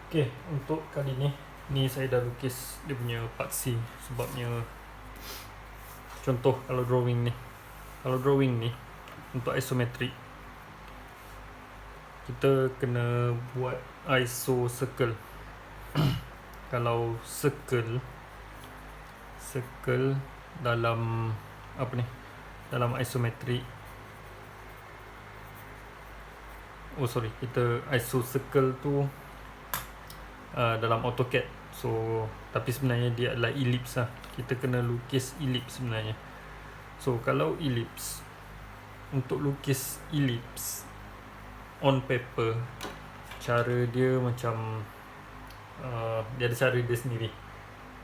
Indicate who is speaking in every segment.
Speaker 1: Okey, untuk kali ni saya dah lukis dia punya part C. Sebabnya contoh kalau drawing ni untuk isometrik kita kena buat iso circle. Kalau circle dalam dalam isometrik, kita iso circle tu dalam AutoCAD. So tapi sebenarnya dia adalah ellipse lah. Kita kena lukis ellipse sebenarnya. So kalau ellipse, untuk lukis ellipse on paper, cara dia macam dia ada cara dia sendiri.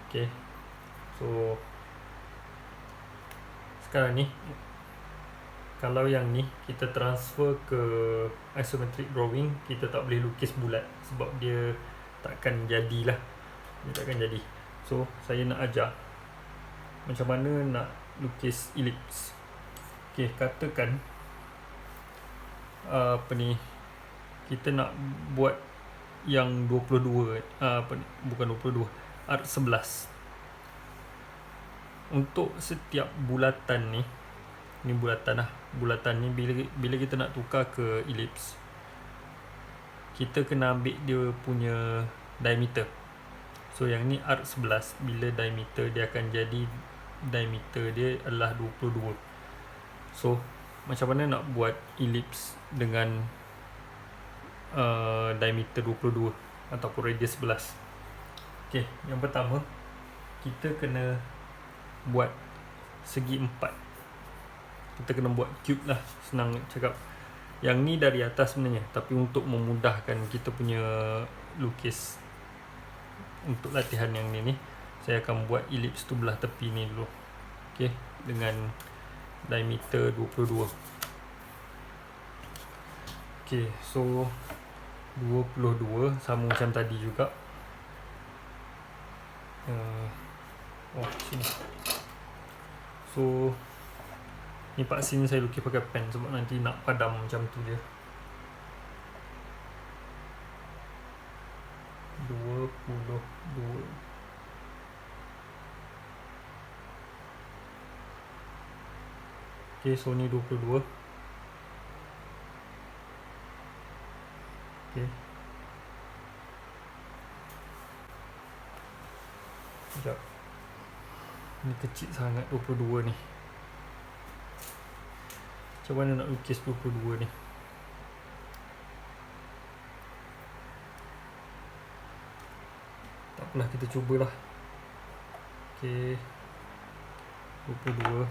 Speaker 1: Okay, so sekarang ni kalau yang ni kita transfer ke isometric drawing, kita tak boleh lukis bulat sebab dia takkan jadilah. So saya nak ajar macam mana nak lukis ellipse. Okay, katakan kita nak buat yang 22, bukan 22, art 11. Untuk setiap bulatan ni bulatan ni bila kita nak tukar ke ellipse, kita kena ambil dia punya diameter. So yang ni art 11, bila diameter dia akan jadi, diameter dia adalah 22. So macam mana nak buat ellipse dengan diameter 22 ataupun radius 11? Okay, yang pertama kita kena buat segi 4. Kita kena buat cube lah, senang cakap. Yang ni dari atas sebenarnya, tapi untuk memudahkan kita punya lukis untuk latihan yang ni saya akan buat ellipse tu belah tepi ni dulu. Okay, dengan diameter 22. Okay, so 22 sama macam tadi juga. Sini. So ni part sini saya lukis pakai pen sebab nanti nak padam macam tu je. 22. Okay, so ni 22. Okay, sekejap, ni kecil sangat 22 ni. Macam mana nak lukis 22 ni? Tak apalah, kita cubalah. Okay, 22.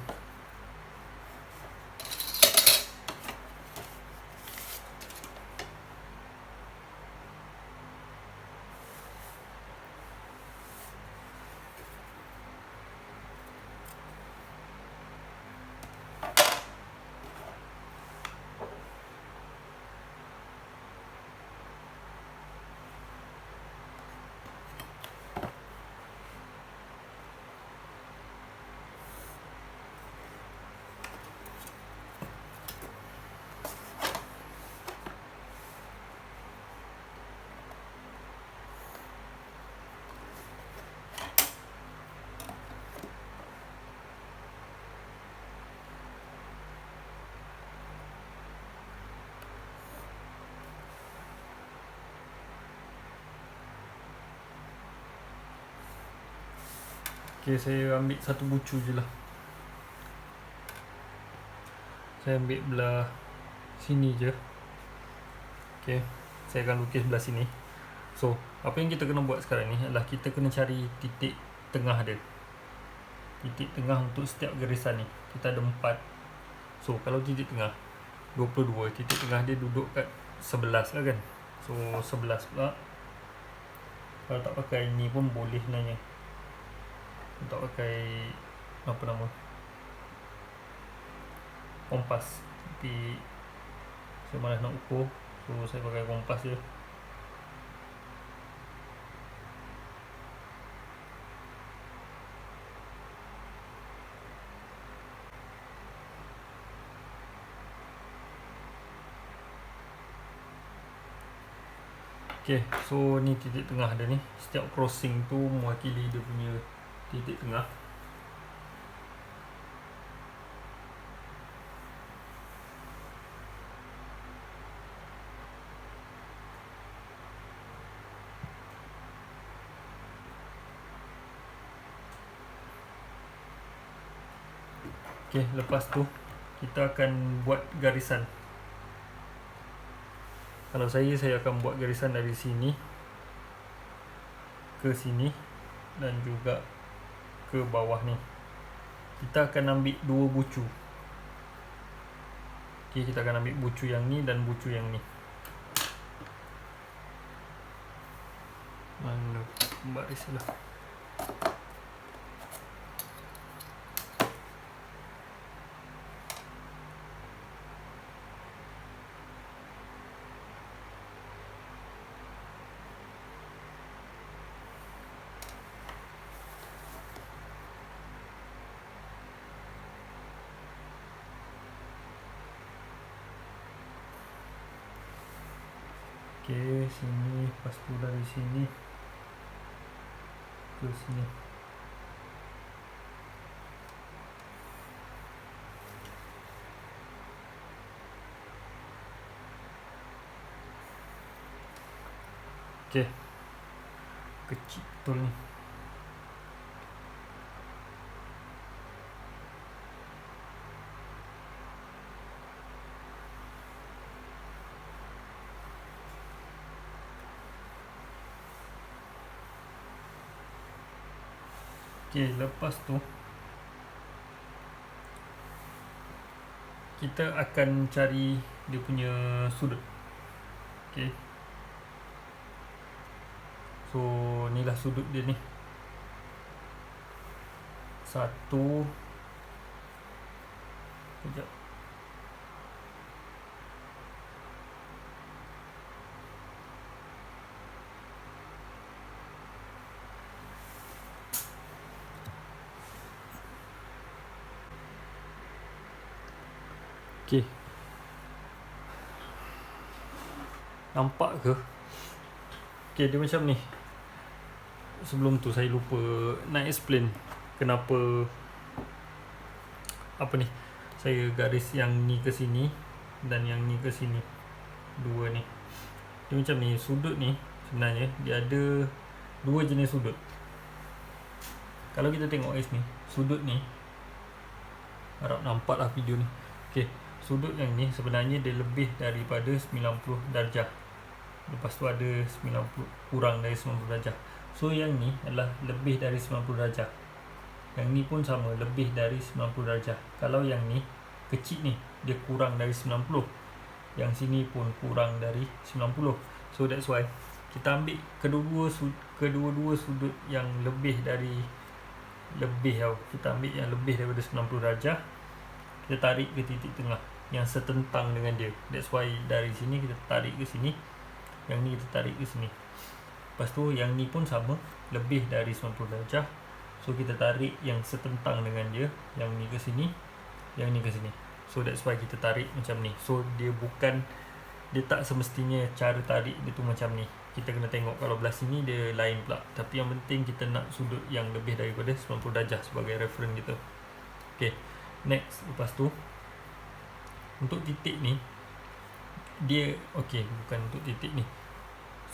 Speaker 1: Okay, saya ambil satu bucu je lah. Saya ambil belah sini je. Okay, saya akan lukis belah sini. So apa yang kita kena buat sekarang ni adalah kita kena cari titik tengah dia. Titik tengah untuk setiap garisan ni kita ada 4. So kalau titik tengah 22, titik tengah dia duduk kat 11 lah kan. So 11 pula. Kalau tak pakai ni pun boleh sebenarnya. Tak pakai kompas, tapi saya malas nak ukur, so saya pakai kompas je. Okay, so ni titik tengah dia ni. Setiap crossing tu mewakili dia punya titik tengah. Okay, lepas tu kita akan buat garisan. Kalau saya akan buat garisan dari sini ke sini dan juga ke bawah ni. Kita akan ambil dua bucu. Okay, kita akan ambil bucu yang ni dan bucu yang ni. Mana baris lah. Okay, sini, lepas tu dari sini ke sini. Okay, kecil betul ni. Okay, lepas tu kita akan cari dia punya sudut. Okay, so ni lah sudut dia ni. Satu. Sekejap. Okay, nampak ke? Okay, dia macam ni. Sebelum tu saya lupa nak explain kenapa apa ni, saya garis yang ni ke sini dan yang ni ke sini, dua ni. Dia macam ni. Sudut ni sebenarnya dia ada dua jenis sudut. Kalau kita tengok kat sini, sudut ni, harap nampak lah video ni. Okay, sudut yang ni sebenarnya dia lebih daripada 90 darjah. Lepas tu ada 90, kurang dari 90 darjah. So yang ni adalah lebih dari 90 darjah. Yang ni pun sama, lebih dari 90 darjah. Kalau yang ni kecil ni, dia kurang dari 90. Yang sini pun kurang dari 90. So that's why kita ambil kedua-dua sudut yang lebih dari kita ambil yang lebih daripada 90 darjah. Kita tarik ke titik tengah yang setentang dengan dia. That's why dari sini kita tarik ke sini, yang ni kita tarik ke sini. Lepas tu yang ni pun sama, lebih dari 90 darjah. So kita tarik yang setentang dengan dia, yang ni ke sini, yang ni ke sini. So that's why kita tarik macam ni. So dia tak semestinya cara tarik dia tu macam ni. Kita kena tengok kalau belah sini dia lain pula. Tapi yang penting kita nak sudut yang lebih daripada 90 darjah sebagai reference kita. Okay, next, lepas tu untuk titik ni dia, okay, bukan untuk titik ni.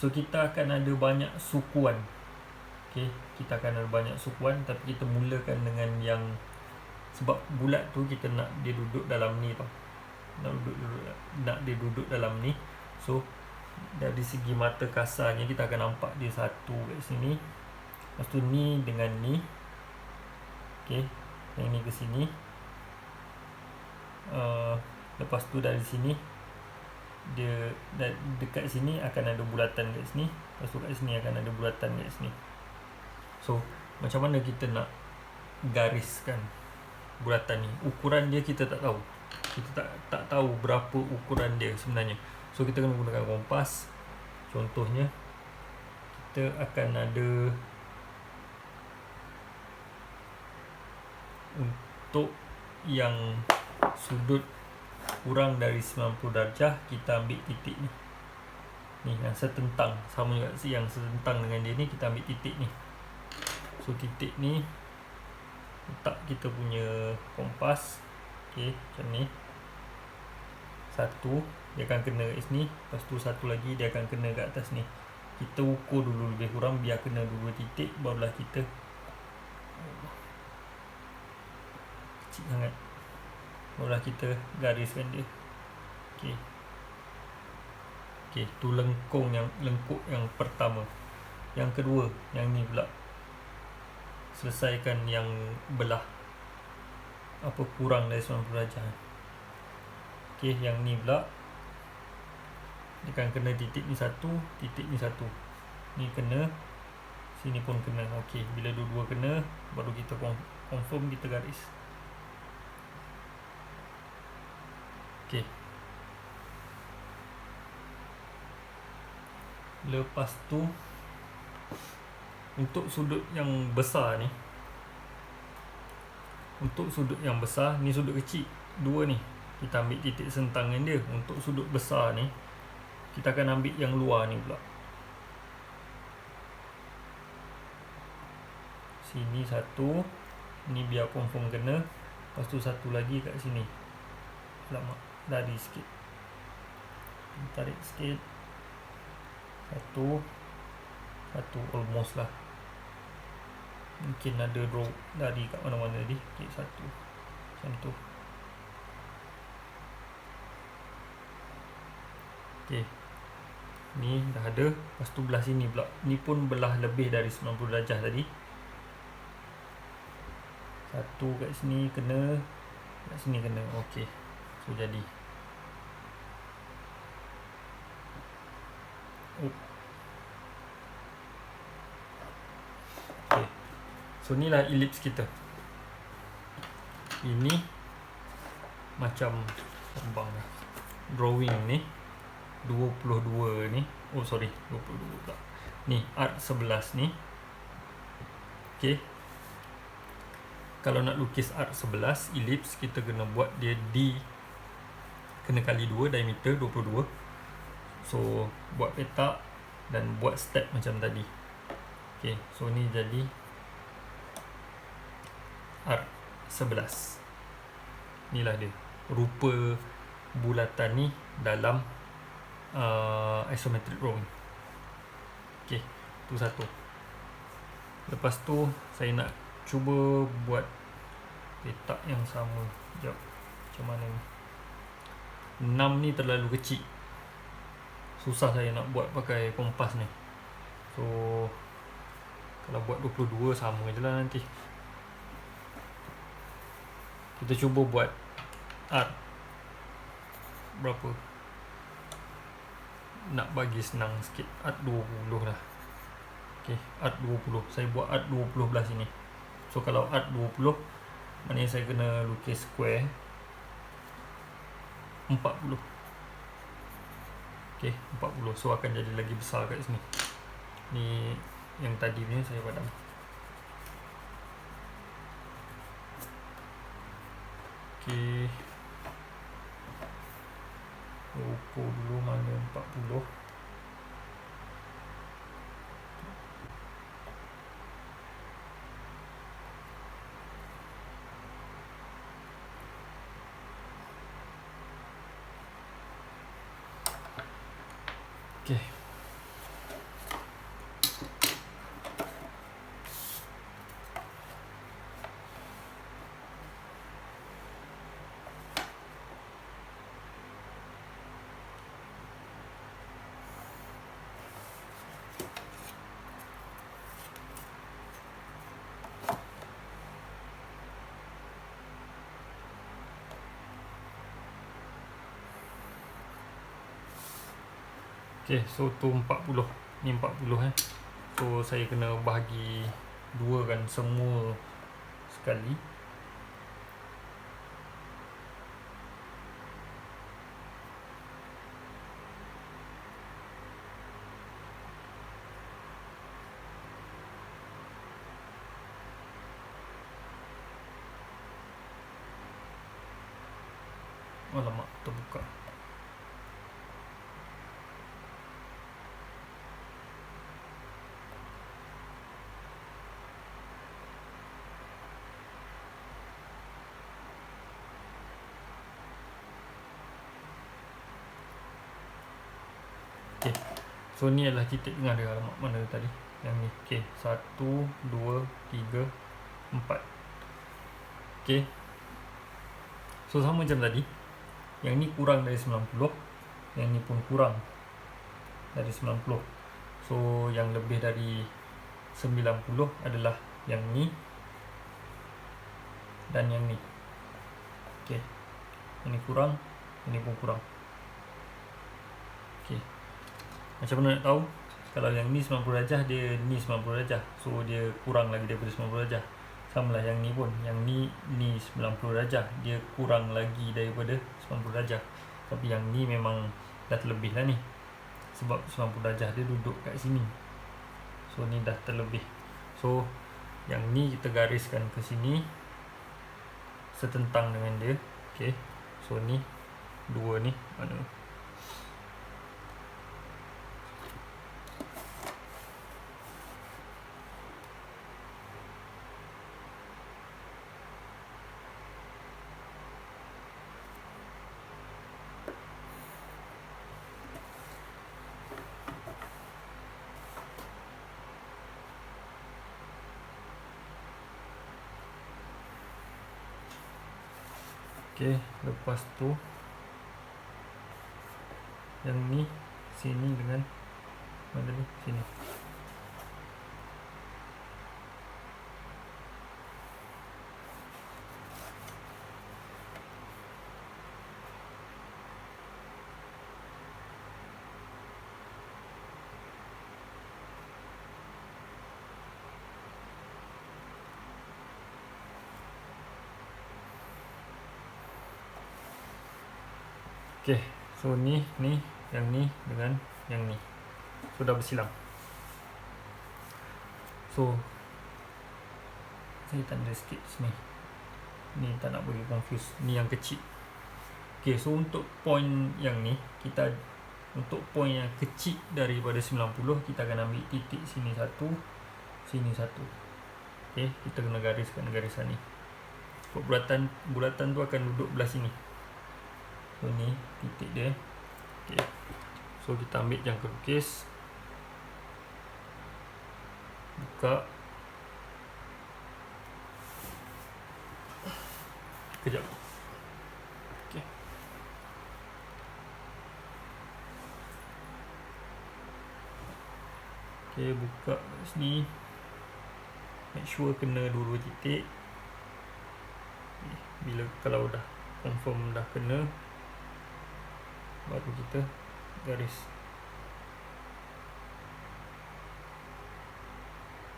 Speaker 1: So kita akan ada banyak sukuan. Okay, kita akan ada banyak sukuan, tapi kita mulakan dengan yang, sebab bulat tu kita nak dia duduk dalam ni tau. Nak dia duduk dalam ni. So dari segi mata kasarnya kita akan nampak dia satu kat sini. Lepas tu ni dengan ni. Okay, yang ni ke sini. Lepas tu dari sini dia dekat sini akan ada bulatan kat sini. Lepas tu kat sini akan ada bulatan kat sini. So macam mana kita nak gariskan bulatan ni? Ukuran dia kita tak tahu. Kita tak tahu berapa ukuran dia sebenarnya. So kita kena gunakan kompas. Contohnya kita akan ada, untuk yang sudut kurang dari 90 darjah, kita ambil titik ni. Ni yang setentang, sama juga yang setentang dengan dia ni, kita ambil titik ni. So titik ni letak kita punya kompas. Okay, macam ni. Satu dia akan kena kat sini, lepas tu satu lagi dia akan kena kat atas ni. Kita ukur dulu lebih kurang biar kena dua titik, barulah kita kecil sangat, barulah kita gariskan dia. Okay. Okay, tu lengkung lengkuk yang pertama. Yang kedua, yang ni pula, selesaikan yang belah apa kurang dari 90 darjah. Okay, yang ni pula dia akan kena titik ni satu, titik ni satu. Ni kena, sini pun kena. Okay, bila dua-dua kena, baru kita confirm, kita garis. Okay. Lepas tu, untuk sudut yang besar ni, ni sudut kecil, dua ni, kita ambil titik sentangan dia. Untuk sudut besar ni, kita akan ambil yang luar ni pula. Sini satu, ni biar confirm kena. Lepas tu satu lagi kat sini. Lama, lari sikit, tarik sikit. Satu, almost lah. Mungkin ada draw dari kat mana-mana tadi. Okay, satu, macam tu. Okay, ni dah ada. Lepas tu belah sini pula, ni pun belah lebih dari 90 darjah tadi. Satu kat sini kena, kat sini kena. Okay, so jadi. Okay, so inilah elips kita. Ini macam drawing ni 22 ni. Oh sorry, 22 tak. Ni art 11 ni. Okay, kalau nak lukis art 11 elips, kita kena buat dia kena kali 2, diameter 22. So buat petak dan buat step macam tadi. Okay, so ni jadi art 11. Inilah dia rupa bulatan ni dalam isometric drawing. Okay, tu satu. Lepas tu saya nak cuba buat petak yang sama. Sekejap, macam mana ni? 6 ni terlalu kecil, susah saya nak buat pakai kompas ni. So kalau buat 22 sama je lah nanti. Kita cuba buat art berapa, nak bagi senang sikit, art 20 lah. Okay, art 20. Saya buat art 20 belah sini. So kalau art 20, maknanya saya kena lukis square 40. Okay, 40. So akan jadi lagi besar kat sini. Ni yang tadi ni saya padam. Okay, ukur dulu mana 40. Okay. Okay, so tu 40. Ni 40 So saya kena bahagi dua kan semua sekali. Alamak, terbuka. Okay, so ni adalah titik tengah dia. Alamak, mana tadi yang ni. Okay, 1, 2, 3, 4. Okay, so sama macam tadi, yang ni kurang dari 90, yang ni pun kurang dari 90. So yang lebih dari 90 adalah yang ni dan yang ni. Okay, ini kurang, ini pun kurang. Okay, macam mana nak tahu? Kalau yang ni 90 darjah, dia ni 90 darjah, so dia kurang lagi daripada 90 darjah. Sama lah yang ni pun, yang ni 90 darjah, dia kurang lagi daripada 90 darjah. Tapi yang ni memang dah terlebih lah ni, sebab 90 darjah dia duduk kat sini. So ni dah terlebih. So yang ni kita gariskan ke sini setentang dengan dia. Okay, so ni dua ni mana? Okay, lepas tu yang ni sini dengan mana ni? Sini. Okay, so ni yang ni dengan yang ni sudah bersilang. So saya tanda sikit sini, ni tak nak bagi confuse, ni yang kecil. Okay, so untuk point yang ni, kita untuk point yang kecil daripada 90, kita akan ambil titik sini satu, sini satu. Okay, kita kena gariskan garisan ni. Bulatan tu akan duduk belah sini. So ni titik dia. Okay, so kita ambil jangka lukis, buka, kejap. Okay, okay, buka kat sini, make sure kena dua-dua titik. Bila kalau dah confirm dah kena, baru kita garis.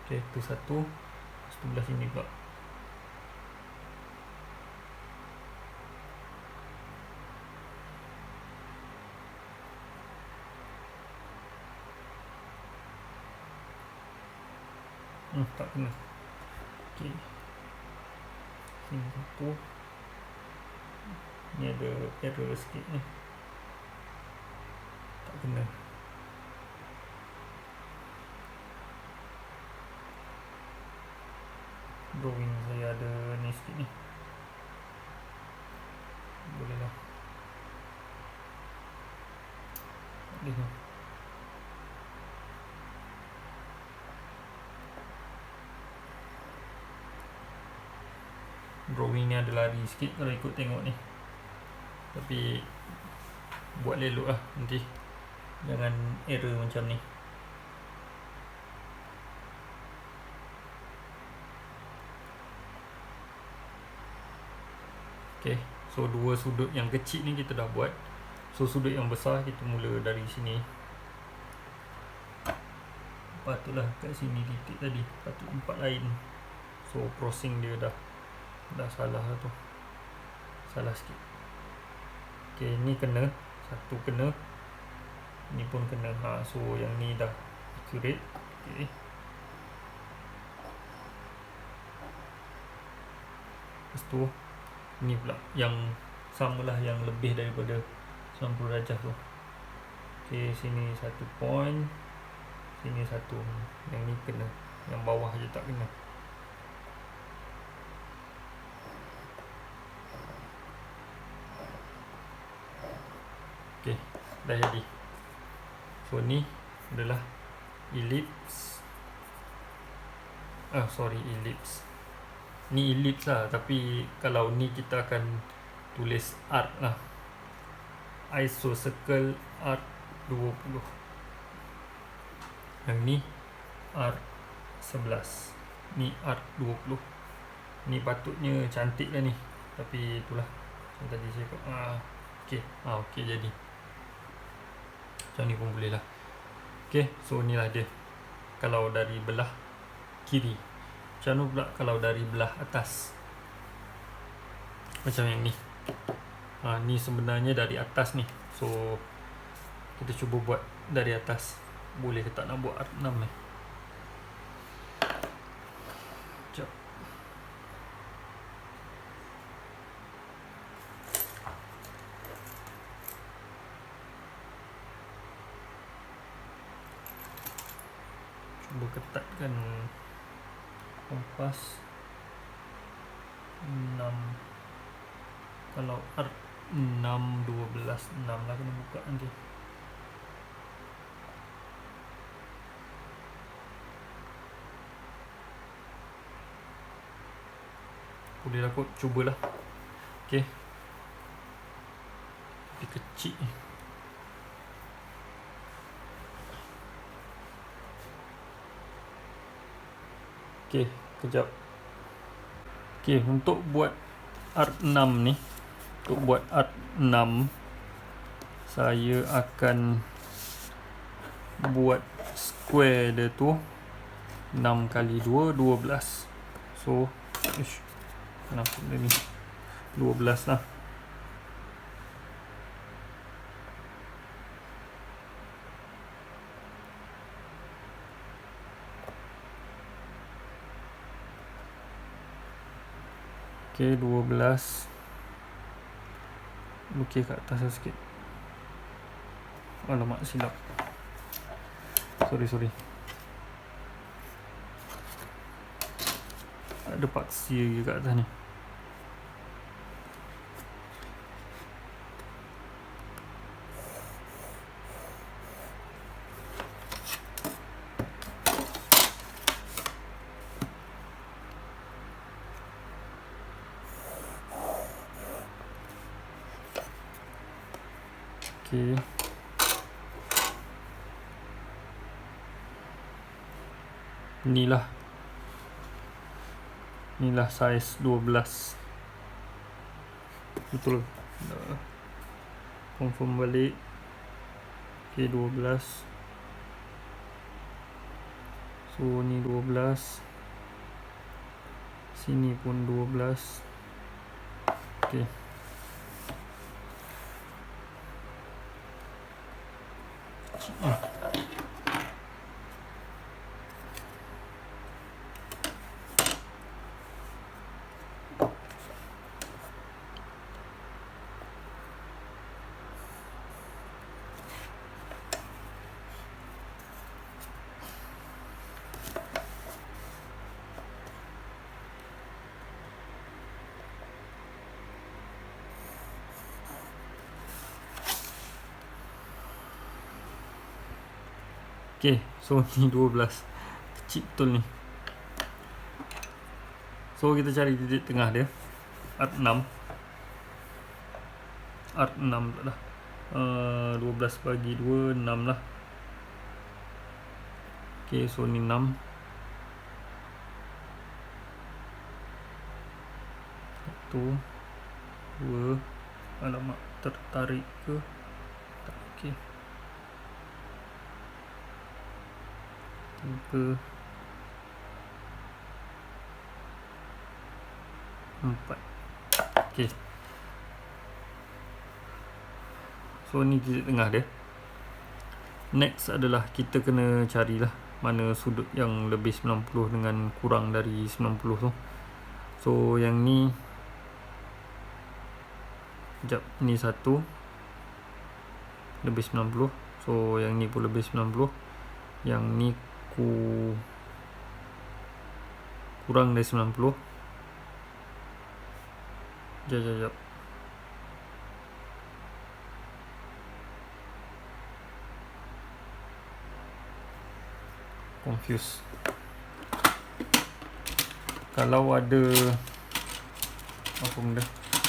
Speaker 1: Okay, tu satu, sebelah sini pula. Tak kena. Okay, sini satu, ni ada error sikit ni, tak kena. Drawing saya ada ni sikit ni, boleh lah. Boleh lah. Drawing ni ada lari sikit kalau ikut tengok ni, tapi buat elok lah nanti, jangan error macam ni. Okay, so dua sudut yang kecil ni kita dah buat. So sudut yang besar kita mula dari sini. Patutlah kat sini titik tadi, patut 4 lain. So crossing dia dah salah lah tu, salah sikit. Okay, ni kena, satu kena, ni pun kena. So yang ni dah accurate. Okay, lepas tu ni pula yang samalah, yang lebih daripada 90 darjah tu. Okay, sini satu point, sini satu. Yang ni kena, yang bawah je tak kena. Okay, dah jadi. So ni adalah ellipse. Ellipse. Ni ellipse lah, tapi kalau ni kita akan tulis arc lah. Isocircle arc 20. Yang ni arc 11. Ni arc 20. Ni patutnya cantik lah ni, tapi itulah macam tadi saya cakap. Okey jadi macam ni pun boleh lah. Okay, so inilah dia kalau dari belah kiri. Macam mana pula kalau dari belah atas? Macam yang ni. Ni sebenarnya dari atas ni. So kita cuba buat dari atas. Boleh ke tak nak buat art 6 ni? Sekejap. Cuba ketatkan kompas 6. Kalau art 6, 12, 6 lah kena buka nanti. Boleh lah kot, cubalah. Okay, tapi kecil. Okay, kejap. Okay, untuk buat art 6 ni, untuk buat art 6, saya akan buat square dia tu 6 kali 2, 12. So, kenapa dia ni 12 lah. Okay, 12. Lukis kat atas sikit. Alamak, silap. Sorry. Ada paksi lagi kat atas ni. Okay. Inilah saiz 12. Betul. Confirm balik. Okay, 12. So ni 12. Sini pun 12. Okay. Okay, so ni 12. Kecil betul ni. So kita cari titik tengah dia. Art 6. Art 6 pula dah. 12 bagi 2, 6 lah. Okay, so ni 6. 1, 2. Alamak, tertarik ke? Tak, okay. 3, 4. Okay. So ni titik tengah dia. Next adalah kita kena carilah mana sudut yang lebih 90 dengan kurang dari 90 tu. So yang ni, sekejap, ni 1 lebih 90. So yang ni pun lebih 90. Yang ni kurang dari 90. Sekejap. confuse. Kalau ada apa benda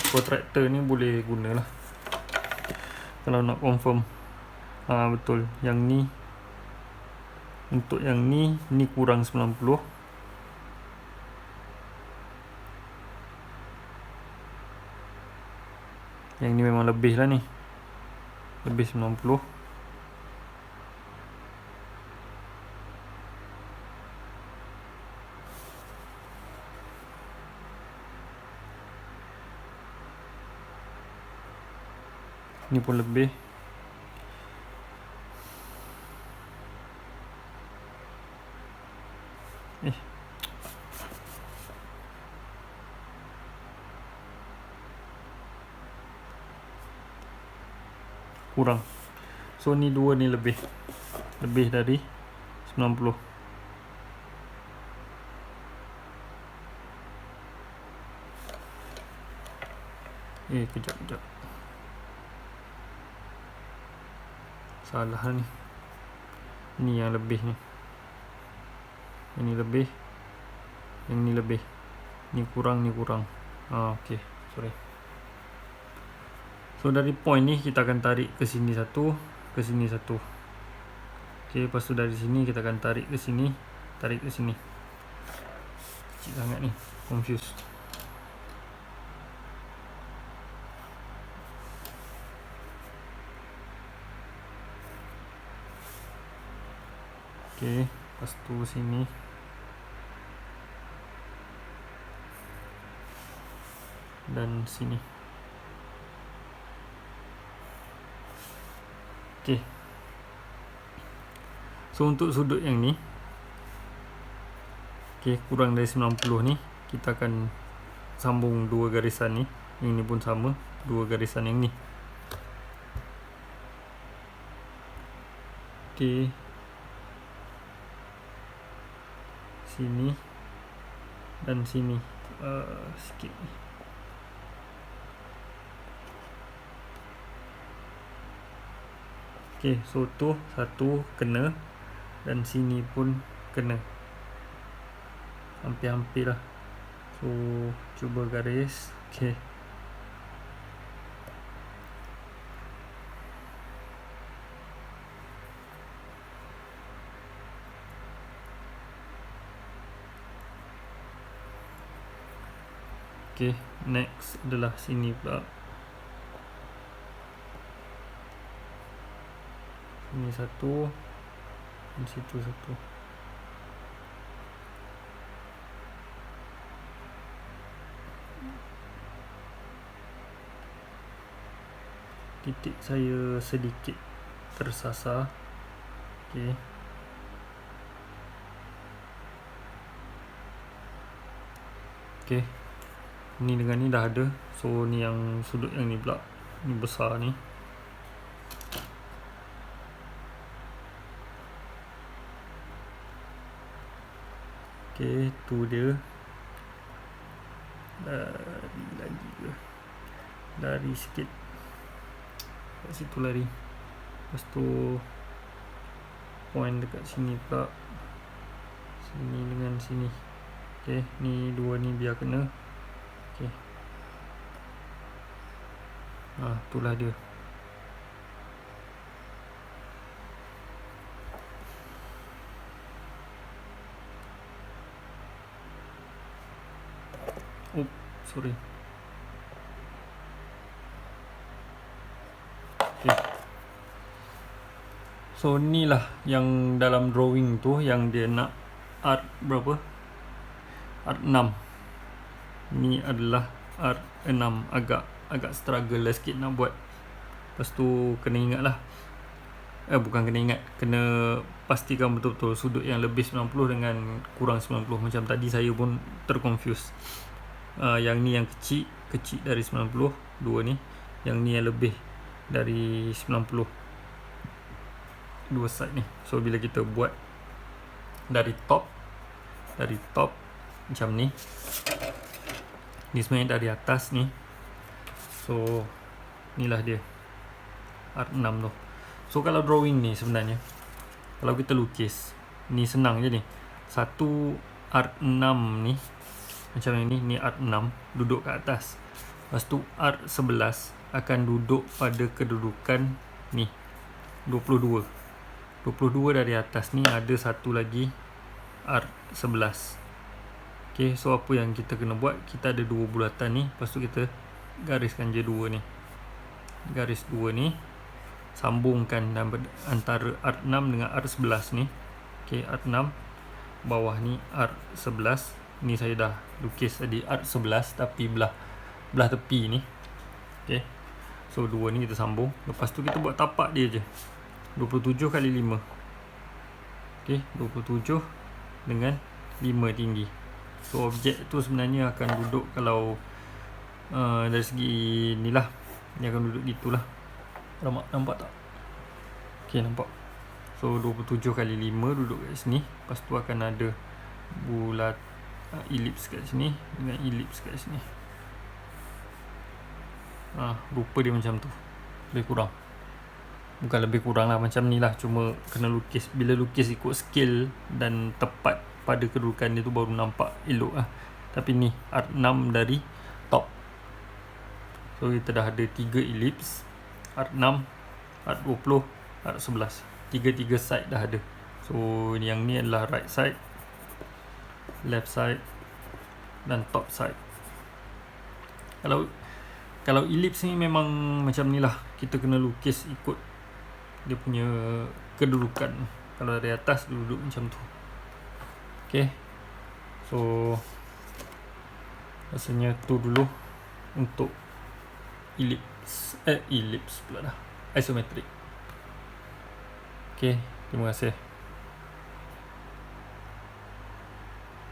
Speaker 1: protractor ni boleh gunalah kalau nak confirm. Betul, yang ni untuk yang ni kurang 90, yang ni memang lebih lah ni, lebih 90. Ni pun lebih. Kurang. So ni dua ni lebih dari 90. Kejap. Salah ni. Ni yang lebih ni. Yang ni lebih. Yang ni lebih. Ni kurang. Okay, sorry. So dari point ni kita akan tarik ke sini satu, ke sini satu. Okay, lepas tu dari sini kita akan tarik ke sini, tarik ke sini. Kecil sangat ni, confused. Okay, lepas tu sini. Dan sini. Okay. So untuk sudut yang ni, okay, kurang dari 90 ni, kita akan sambung dua garisan ni. Yang ni pun sama, dua garisan yang ni. Okay. Sini dan sini. Sikit ni. Okay, so tu satu kena dan sini pun kena. Hampir-hampir lah. So cuba garis. Okay. Okay, next adalah sini pula. Ini satu, di situ satu. Titik saya sedikit tersasar. Okay. Okay. Ni dengan ni dah ada. So ni yang sudut yang ni pula. Ni besar ni. Okay, tu dia. Lagi ke? Lari sikit. Kat situ lari. Lepas tu point dekat sini pula. Sini dengan sini. Okay, ni dua ni biar kena. Okay. Itulah dia. Sorry. Okay. So ni lah yang dalam drawing tu yang dia nak art berapa? Art 6. Ni adalah art 6. Agak struggle lah sikit nak buat. Lepas tu kena ingat lah. Bukan kena ingat, kena pastikan betul-betul sudut yang lebih 90 dengan kurang 90. Macam tadi saya pun terconfuse. Yang ni yang kecil dari 90, dua ni. Yang ni yang lebih dari 90, dua side ni. So bila kita buat dari top macam ni, ni sebenarnya dari atas ni. So inilah dia art 6 tu. So kalau drawing ni sebenarnya, kalau kita lukis, Ni senang je ni. Satu art 6 ni macam ni art 6 duduk kat atas. Lepas tu art 11 akan duduk pada kedudukan ni 22 dari atas ni ada satu lagi art 11. Okay, so apa yang kita kena buat, kita ada dua bulatan ni, lepas tu kita gariskan je dua ni, garis dua ni, sambungkan antara art 6 dengan art 11 ni. Okay, art 6 bawah ni art 11 ni, saya dah lukis tadi art 11 tapi belah tepi ni. Okay, so dua ni kita sambung, lepas tu kita buat tapak dia je 27 kali 5. Okay, 27 dengan 5 tinggi. So objek tu sebenarnya akan duduk, kalau dari segi ni lah, dia akan duduk gitulah. Nampak tak? Okay, nampak. So 27 kali 5 duduk kat sini. Lepas tu akan ada bulat elips kat sini dengan elips kat sini. Rupa dia macam tu. Lebih kurang, bukan lebih kurang lah, macam ni lah. Cuma kena lukis, bila lukis ikut skill dan tepat pada kedudukan dia tu baru nampak elok lah. Tapi ni art 6 dari top. So kita dah ada 3 elips, art 6, art 20, art 11. 3 side dah ada. So yang ni adalah right side, left side dan top side. Kalau elips ni memang macam ni lah, kita kena lukis ikut dia punya kedudukan. Kalau dari atas duduk macam tu. Okay, so rasanya tu dulu untuk elips pula dah, isometric. Okay, terima kasih.